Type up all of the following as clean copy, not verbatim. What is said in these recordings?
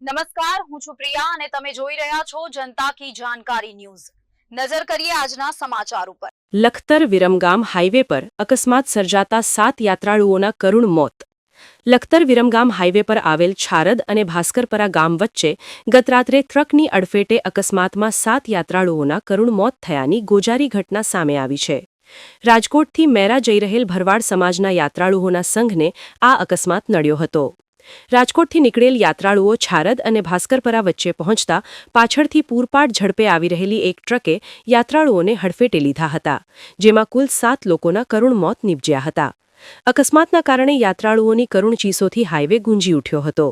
નમસ્કાર, હું છું પ્રિયા અને તમે જોઈ રહ્યા છો જનતા કી જાણકારી ન્યૂઝ। નજર કરીએ આજના સમાચાર ઉપર। લખતર વિરમગામ હાઈવે પર અકસ્માત સર્જાતા 7 યાત્રાળુઓના કરુણ મોત। લખતર વિરમગામ હાઈવે પર આવેલ છારદ અને ભાસ્કરપરા ગામ વચ્ચે ગત રાત્રે ટ્રકની અડફેટે અકસ્માતમાં 7 યાત્રાળુઓના કરુણ મોત થયાની ગોજારી ઘટના સામે આવી છે। રાજકોટથી મેરા જઈ રહેલ ભરવાડ સમાજના યાત્રાળુઓના સંઘને આ અકસ્માત નડ્યો હતો। રાજકોટથી નીકળેલ યાત્રાળુઓ છારદ અને ભાસ્કરપરા વચ્ચે પહોંચતા પાછળથી પૂરપાટ ઝડપે આવી રહેલી એક ટ્રકે યાત્રાળુઓને હડફેટે લીધા હતા, જેમાં કુલ 7 લોકોના કરુણ મોત નીપજ્યા હતા। અકસ્માતના કારણે યાત્રાળુઓની કરુણ ચીસોથી હાઈવે ગુંજી ઉઠ્યો હતો।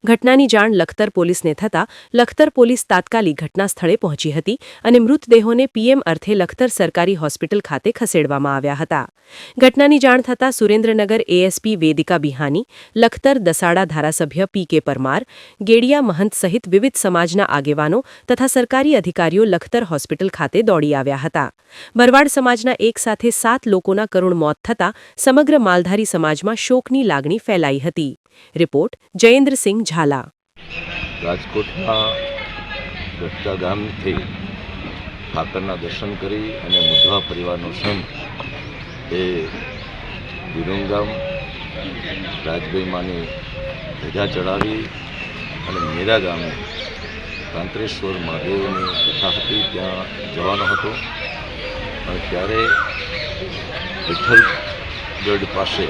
ઘટનાની જાણ લખતર પોલીસને થતાં લખતર પોલીસ તાત્કાલિક ઘટના સ્થળે પહોંચી હતી અને મૃતદેહોને પીએમ અર્થે લખતર સરકારી હોસ્પિટલ ખાતે ખસેડવામાં આવ્યા હતા। ઘટનાની જાણ થતાં સુરેન્દ્રનગર એએસપી વેદિકા બિહાની, લખતર દસાડા ધારાસભ્ય પીકે પરમાર, ગેડિયા મહંત સહિત વિવિધ સમાજના આગેવાનો તથા સરકારી અધિકારીઓ લખતર હોસ્પિટલ ખાતે દોડી આવ્યા હતા। ભરવાડ સમાજના એક સાથે 7 લોકોના કરુણ મોત થતાં સમગ્ર માલધારી સમાજમાં શોકની લાગણી ફેલાઈ હતી। રિપોર્ટ જયેન્દ્રસિંહ ઝાલા। રાજકોટના ગઢડા ગામથી ઠાકરના દર્શન કરી અને મુધવા પરિવારનો સંઘ એ વિરમગામ રાજભાઈ માની ધજા ચડાવી અને મેરા ગામે કાંતરેશ્વર મહાદેવની કથા હતી, ત્યાં જવાનો હતો અને ત્યારે વિઠ્ઠલગઢ પાસે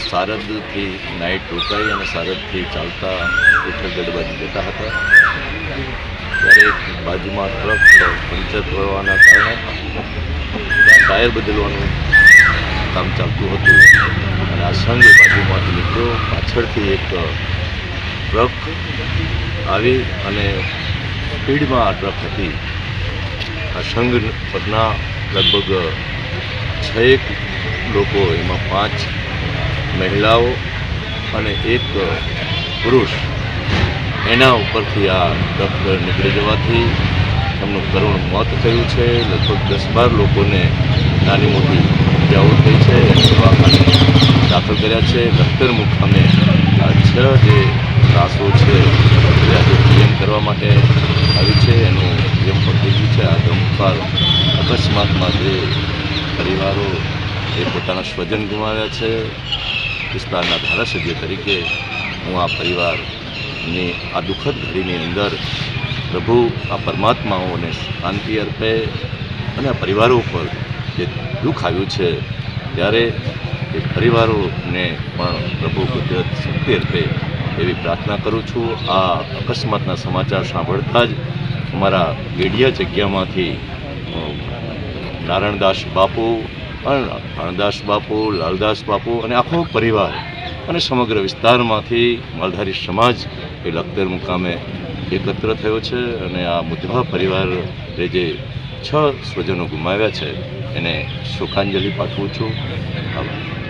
સારદથી નાઇટ રોકાઈ અને સારદથી ચાલતા વિઠ્ઠલગઢ બાજુ જતા હતા, ત્યારે બાજુમાં ટ્રક પંચર થવાના કારણે ત્યાં ટાયર બદલવાનું કામ ચાલતું હતું અને આ સંઘ બાજુમાંથી નીકળ્યો। પાછળથી એક ટ્રક આવી અને સ્પીડમાં આ ટ્રક હતી। આ સંઘ પરના લગભગ 6 લોકો, એમાં 5 મહિલાઓ અને 1 પુરુષ, એના ઉપરથી આ ટ્રક નીકળી જવાથી એમનું કરુણ મોત થયું છે। લગભગ 10-12 લોકોને નાની મોટી ઇજાઓ થઈ છે, દવાખાને દાખલ કર્યા છે। લખતર મુકામે આ 6 જે લાશો છે એ આજે પીએમ કરવા માટે આવી છે, એનું પીએમ પણ થઈ ગયું છે। આ ગમખ્વાર અકસ્માતમાં જે પરિવારો એ પોતાના સ્વજન ગુમાવ્યા છે, વિસ્તારના ધારાસભ્ય તરીકે હું આ પરિવારની આ દુઃખદ ઘડીની અંદર પ્રભુ આ પરમાત્માઓને શાંતિ અર્પે અને આ પરિવારો પર જે દુઃખ આવ્યું છે ત્યારે એ પરિવારોને પણ પ્રભુ કુદરત શક્તિ અર્પે એવી પ્રાર્થના કરું છું। આ અકસ્માતના સમાચાર સાંભળતા જ અમારા ગેડિયા જગ્યામાંથી નારણદાસ બાપુ, અણદાસ બાપુ, લાલદાસ બાપુ અને આખો પરિવાર અને સમગ્ર વિસ્તારમાંથી માલધારી સમાજ એ લખતર મુકામે એકત્ર થયો છે અને આ મુધવા પરિવારે જે 6 સ્વજનો ગુમાવ્યા છે એને શોકાંજલિ પાઠવું છું। આભાર।